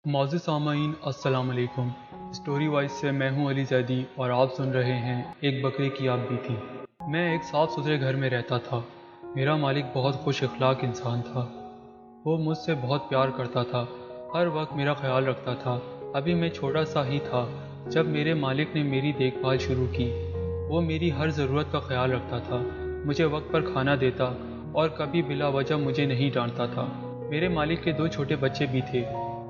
معزز سامعین السلام علیکم۔ اسٹوری وائز سے میں ہوں علی زیدی اور آپ سن رہے ہیں ایک بکرے کی آپ بیتی۔ میں ایک صاف ستھرے گھر میں رہتا تھا۔ میرا مالک بہت خوش اخلاق انسان تھا۔ وہ مجھ سے بہت پیار کرتا تھا، ہر وقت میرا خیال رکھتا تھا۔ ابھی میں چھوٹا سا ہی تھا جب میرے مالک نے میری دیکھ بھال شروع کی۔ وہ میری ہر ضرورت کا خیال رکھتا تھا، مجھے وقت پر کھانا دیتا اور کبھی بلا وجہ مجھے نہیں ڈانٹتا تھا۔ میرے مالک کے 2 چھوٹے بچے بھی تھے،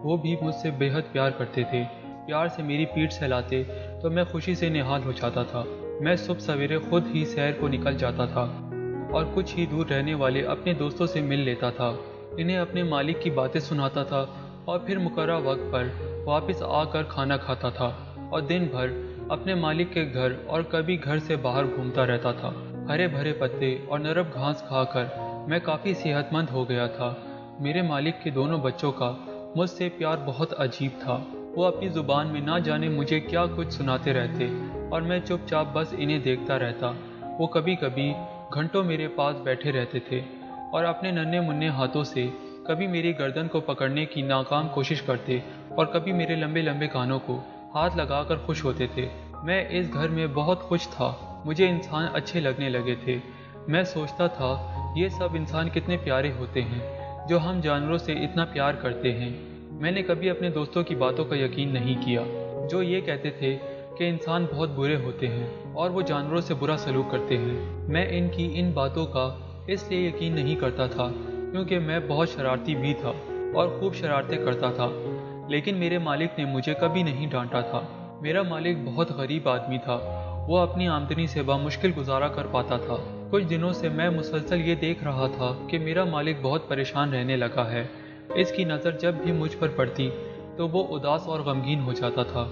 وہ بھی مجھ سے بے حد پیار کرتے تھے۔ پیار سے میری پیٹھ سہلاتے تو میں خوشی سے نہال ہو جاتا تھا۔ میں صبح سویرے خود ہی سیر کو نکل جاتا تھا اور کچھ ہی دور رہنے والے اپنے دوستوں سے مل لیتا تھا، انہیں اپنے مالک کی باتیں سناتا تھا اور پھر مقررہ وقت پر واپس آ کر کھانا کھاتا تھا اور دن بھر اپنے مالک کے گھر اور کبھی گھر سے باہر گھومتا رہتا تھا۔ ہرے بھرے پتے اور نرم گھاس کھا کر میں کافی صحت مند ہو گیا تھا۔ میرے مالک کے دونوں بچوں کا مجھ سے پیار بہت عجیب تھا۔ وہ اپنی زبان میں نہ جانے مجھے کیا کچھ سناتے رہتے اور میں چپ چاپ بس انہیں دیکھتا رہتا۔ وہ کبھی کبھی گھنٹوں میرے پاس بیٹھے رہتے تھے اور اپنے ننھے منھے ہاتھوں سے کبھی میری گردن کو پکڑنے کی ناکام کوشش کرتے اور کبھی میرے لمبے لمبے کانوں کو ہاتھ لگا کر خوش ہوتے تھے۔ میں اس گھر میں بہت خوش تھا، مجھے انسان اچھے لگنے لگے تھے۔ میں سوچتا تھا یہ سب انسان کتنے پیارے ہوتے ہیں جو ہم جانوروں سے اتنا پیار کرتے ہیں۔ میں نے کبھی اپنے دوستوں کی باتوں کا یقین نہیں کیا جو یہ کہتے تھے کہ انسان بہت برے ہوتے ہیں اور وہ جانوروں سے برا سلوک کرتے ہیں۔ میں ان کی ان باتوں کا اس لیے یقین نہیں کرتا تھا کیونکہ میں بہت شرارتی بھی تھا اور خوب شرارتیں کرتا تھا، لیکن میرے مالک نے مجھے کبھی نہیں ڈانٹا تھا۔ میرا مالک بہت غریب آدمی تھا، وہ اپنی آمدنی سے بمشکل گزارا کر پاتا تھا۔ کچھ دنوں سے میں مسلسل یہ دیکھ رہا تھا کہ میرا مالک بہت پریشان رہنے لگا ہے۔ اس کی نظر جب بھی مجھ پر پڑتی تو وہ اداس اور غمگین ہو جاتا تھا۔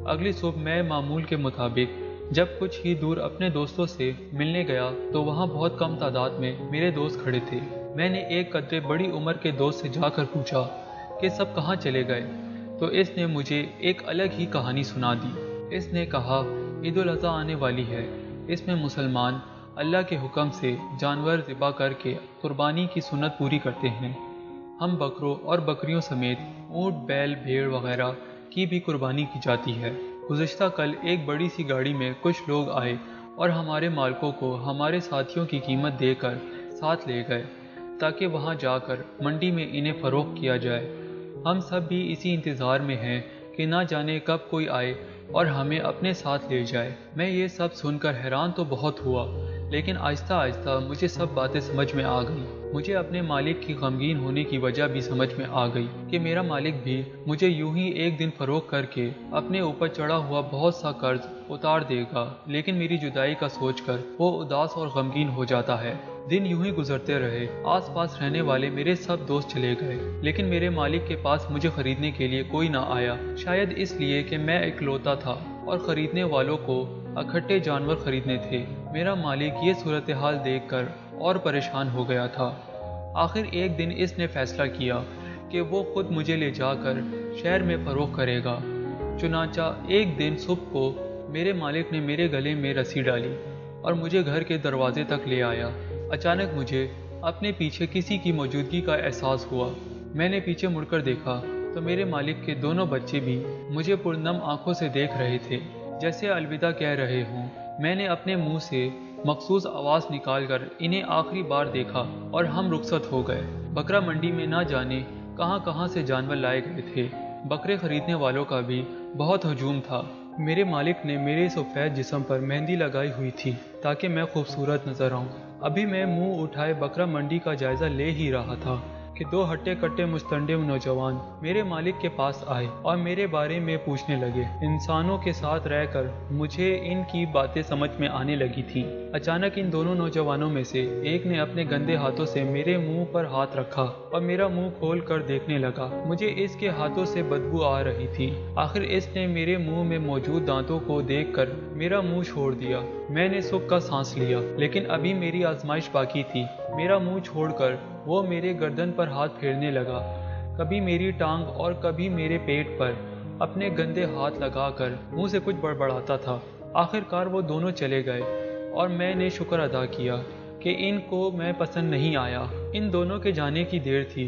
اگلی صبح میں معمول کے مطابق جب کچھ ہی دور اپنے دوستوں سے ملنے گیا تو وہاں بہت کم تعداد میں میرے دوست کھڑے تھے۔ میں نے ایک قدرے بڑی عمر کے دوست سے جا کر پوچھا کہ سب کہاں چلے گئے، تو اس نے مجھے ایک الگ ہی کہانی سنا دی۔ اس نے کہا عید الاضحیٰ آنے والی ہے، اس میں مسلمان اللہ کے حکم سے جانور ذبح کر کے قربانی کی سنت پوری کرتے ہیں۔ ہم بکروں اور بکریوں سمیت اونٹ، بیل، بھیڑ وغیرہ کی بھی قربانی کی جاتی ہے۔ گزشتہ کل ایک بڑی سی گاڑی میں کچھ لوگ آئے اور ہمارے مالکوں کو ہمارے ساتھیوں کی قیمت دے کر ساتھ لے گئے تاکہ وہاں جا کر منڈی میں انہیں فروخت کیا جائے۔ ہم سب بھی اسی انتظار میں ہیں کہ نہ جانے کب کوئی آئے اور ہمیں اپنے ساتھ لے جائے۔ میں یہ سب سن کر حیران تو بہت ہوا، لیکن آہستہ آہستہ مجھے سب باتیں سمجھ میں آ گئی۔ مجھے اپنے مالک کی غمگین ہونے کی وجہ بھی سمجھ میں آ گئی کہ میرا مالک بھی مجھے یوں ہی ایک دن فروخت کر کے اپنے اوپر چڑھا ہوا بہت سا قرض اتار دے گا، لیکن میری جدائی کا سوچ کر وہ اداس اور غمگین ہو جاتا ہے۔ دن یوں ہی گزرتے رہے، آس پاس رہنے والے میرے سب دوست چلے گئے، لیکن میرے مالک کے پاس مجھے خریدنے کے لیے کوئی نہ آیا، شاید اس لیے کہ میں اکلوتا تھا اور خریدنے والوں کو اکٹھے جانور خریدنے تھے۔ میرا مالک یہ صورتحال دیکھ کر اور پریشان ہو گیا تھا۔ آخر ایک دن اس نے فیصلہ کیا کہ وہ خود مجھے لے جا کر شہر میں فروخت کرے گا۔ چنانچہ ایک دن صبح کو میرے مالک نے میرے گلے میں رسی ڈالی اور مجھے گھر کے دروازے تک لے آیا۔ اچانک مجھے اپنے پیچھے کسی کی موجودگی کا احساس ہوا۔ میں نے پیچھے مڑ کر دیکھا تو میرے مالک کے دونوں بچے بھی مجھے پرنم آنکھوں سے دیکھ رہے تھے، جیسے الوداع کہہ رہے ہوں۔ میں نے اپنے منہ سے مخصوص آواز نکال کر انہیں آخری بار دیکھا اور ہم رخصت ہو گئے۔ بکرا منڈی میں نہ جانے کہاں کہاں سے جانور لائے گئے تھے۔ بکرے خریدنے والوں کا بھی بہت ہجوم تھا۔ میرے مالک نے میرے سفید جسم پر مہندی لگائی ہوئی تھی تاکہ میں خوبصورت نظر آؤں۔ ابھی میں منہ اٹھائے بکرا منڈی کا جائزہ لے ہی رہا تھا کہ 2 ہٹے کٹے مستنڈے نوجوان میرے مالک کے پاس آئے اور میرے بارے میں پوچھنے لگے۔ انسانوں کے ساتھ رہ کر مجھے ان کی باتیں سمجھ میں آنے لگی تھی۔ اچانک ان دونوں نوجوانوں میں سے ایک نے اپنے گندے ہاتھوں سے میرے منہ پر ہاتھ رکھا اور میرا منہ کھول کر دیکھنے لگا۔ مجھے اس کے ہاتھوں سے بدبو آ رہی تھی۔ آخر اس نے میرے منہ میں موجود دانتوں کو دیکھ کر میرا منہ چھوڑ دیا۔ میں نے سکھ کا سانس لیا، لیکن ابھی میری آزمائش باقی تھی۔ میرا منہ چھوڑ کر وہ میرے گردن پر ہاتھ پھیرنے لگا، کبھی میری ٹانگ اور کبھی میرے پیٹ پر اپنے گندے ہاتھ لگا کر منہ سے کچھ بڑبڑاتا تھا۔ آخر کار وہ دونوں چلے گئے اور میں نے شکر ادا کیا کہ ان کو میں پسند نہیں آیا۔ ان دونوں کے جانے کی دیر تھی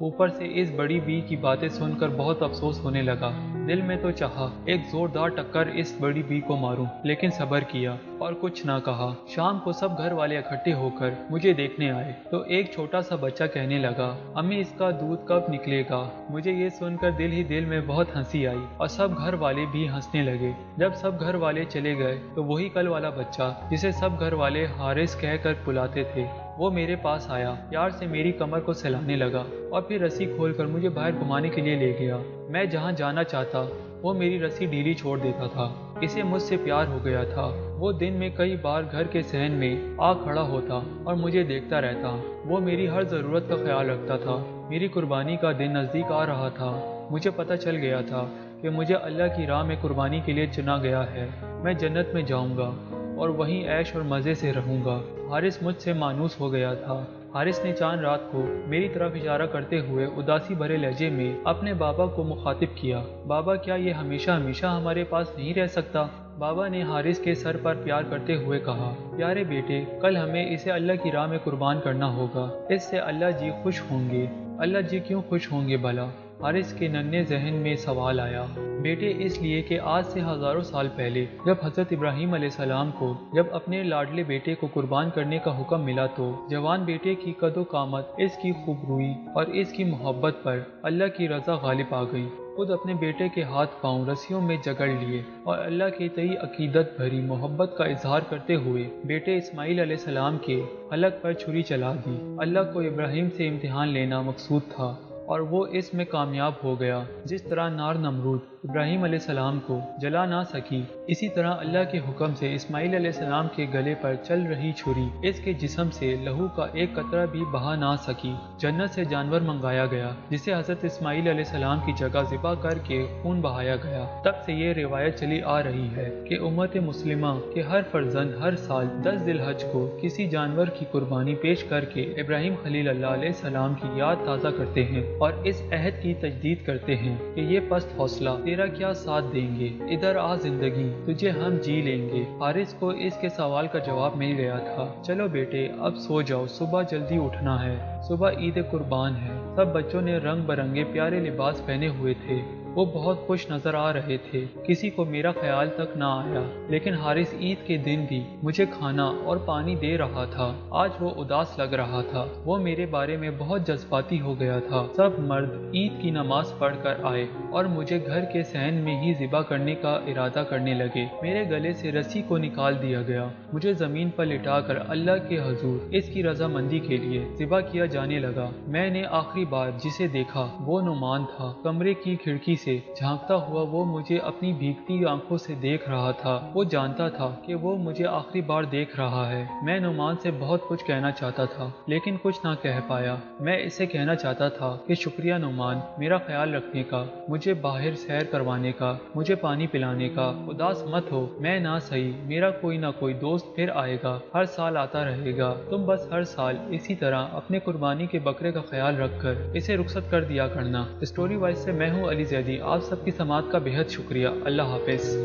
اوپر سے اس بڑی بی کی باتیں سن کر بہت افسوس ہونے لگا۔ دل میں تو چاہا ایک زوردار ٹکر اس بڑی بی کو ماروں، لیکن صبر کیا اور کچھ نہ کہا۔ شام کو سب گھر والے اکٹھے ہو کر مجھے دیکھنے آئے تو ایک چھوٹا سا بچہ کہنے لگا، امی اس کا دودھ کب نکلے گا؟ مجھے یہ سن کر دل ہی دل میں بہت ہنسی آئی اور سب گھر والے بھی ہنسنے لگے۔ جب سب گھر والے چلے گئے تو وہی کل والا بچہ جسے سب گھر والے حارث کہہ کر بلاتے تھے، وہ میرے پاس آیا، پیار سے میری کمر کو سلانے لگا اور پھر رسی کھول کر مجھے باہر گھمانے کے لیے لے گیا۔ میں جہاں جانا چاہتا وہ میری رسی ڈھیلی چھوڑ دیتا تھا۔ اسے مجھ سے پیار ہو گیا تھا۔ وہ دن میں کئی بار گھر کے صحن میں آ کھڑا ہوتا اور مجھے دیکھتا رہتا۔ وہ میری ہر ضرورت کا خیال رکھتا تھا۔ میری قربانی کا دن نزدیک آ رہا تھا۔ مجھے پتہ چل گیا تھا کہ مجھے اللہ کی راہ میں قربانی کے لیے چنا گیا ہے۔ میں جنت میں جاؤں گا اور وہیں عیش اور مزے سے رہوں گا۔ حارث مجھ سے مانوس ہو گیا تھا۔ حارث نے چاند رات کو میری طرف اشارہ کرتے ہوئے اداسی بھرے لہجے میں اپنے بابا کو مخاطب کیا، بابا کیا یہ ہمیشہ ہمیشہ ہمارے پاس نہیں رہ سکتا؟ بابا نے حارث کے سر پر پیار کرتے ہوئے کہا، پیارے بیٹے، کل ہمیں اسے اللہ کی راہ میں قربان کرنا ہوگا۔ اس سے اللہ جی خوش ہوں گے۔ اللہ جی کیوں خوش ہوں گے بھلا؟ حارث کے ننھے ذہن میں سوال آیا۔ بیٹے، اس لیے کہ آج سے ہزاروں سال پہلے جب حضرت ابراہیم علیہ السلام کو جب اپنے لاڈلے بیٹے کو قربان کرنے کا حکم ملا تو جوان بیٹے کی قد و قامت، اس کی خوبروئی اور اس کی محبت پر اللہ کی رضا غالب آ گئی۔ خود اپنے بیٹے کے ہاتھ پاؤں رسیوں میں جگڑ لیے اور اللہ کے تئیں عقیدت بھری محبت کا اظہار کرتے ہوئے بیٹے اسماعیل علیہ السلام کے حلق پر چھری چلا دی۔ اللہ کو ابراہیم سے امتحان لینا مقصود تھا اور وہ اس میں کامیاب ہو گیا۔ جس طرح نار نمرود ابراہیم علیہ السلام کو جلا نہ سکی، اسی طرح اللہ کے حکم سے اسماعیل علیہ السلام کے گلے پر چل رہی چھری اس کے جسم سے لہو کا ایک قطرہ بھی بہا نہ سکی۔ جنت سے جانور منگایا گیا جسے حضرت اسماعیل علیہ السلام کی جگہ ذبح کر کے خون بہایا گیا۔ تب سے یہ روایت چلی آ رہی ہے کہ امت مسلمہ کے ہر فرزند ہر سال 10 ذی الحج کو کسی جانور کی قربانی پیش کر کے ابراہیم خلیل اللہ علیہ السلام کی یاد تازہ کرتے ہیں اور اس عہد کی تجدید کرتے ہیں کہ یہ پست حوصلہ تیرا کیا ساتھ دیں گے، ادھر آ زندگی تجھے ہم جی لیں گے۔ حارث کو اس کے سوال کا جواب مل گیا تھا۔ چلو بیٹے، اب سو جاؤ، صبح جلدی اٹھنا ہے، صبح عید قربان ہے۔ سب بچوں نے رنگ برنگے پیارے لباس پہنے ہوئے تھے۔ وہ بہت خوش نظر آ رہے تھے۔ کسی کو میرا خیال تک نہ آیا، لیکن حارث عید کے دن بھی مجھے کھانا اور پانی دے رہا تھا۔ آج وہ اداس لگ رہا تھا۔ وہ میرے بارے میں بہت جذباتی ہو گیا تھا۔ سب مرد عید کی نماز پڑھ کر آئے اور مجھے گھر کے صحن میں ہی ذبح کرنے کا ارادہ کرنے لگے۔ میرے گلے سے رسی کو نکال دیا گیا۔ مجھے زمین پر لٹا کر اللہ کے حضور اس کی رضامندی کے لیے ذبح کیا جانے لگا۔ میں نے آخری بار جسے دیکھا وہ نعمان تھا۔ کمرے کی کھڑکی سے جھانکتا ہوا وہ مجھے اپنی بھیگتی آنکھوں سے دیکھ رہا تھا۔ وہ جانتا تھا کہ وہ مجھے آخری بار دیکھ رہا ہے۔ میں نعمان سے بہت کچھ کہنا چاہتا تھا لیکن کچھ نہ کہہ پایا۔ میں اسے کہنا چاہتا تھا کہ شکریہ نعمان، میرا خیال رکھنے کا، مجھے باہر سیر کروانے کا، مجھے پانی پلانے کا۔ اداس مت ہو، میں نہ سہی، میرا کوئی نہ کوئی دوست پھر آئے گا، ہر سال آتا رہے گا۔ تم بس ہر سال اسی طرح اپنے قربانی کے بکرے کا خیال رکھ کر اسے رخصت کر دیا کرنا۔ اسٹوری وائز سے میں ہوں علی زیدی۔ آپ سب کی سماعت کا بے حد شکریہ۔ اللہ حافظ۔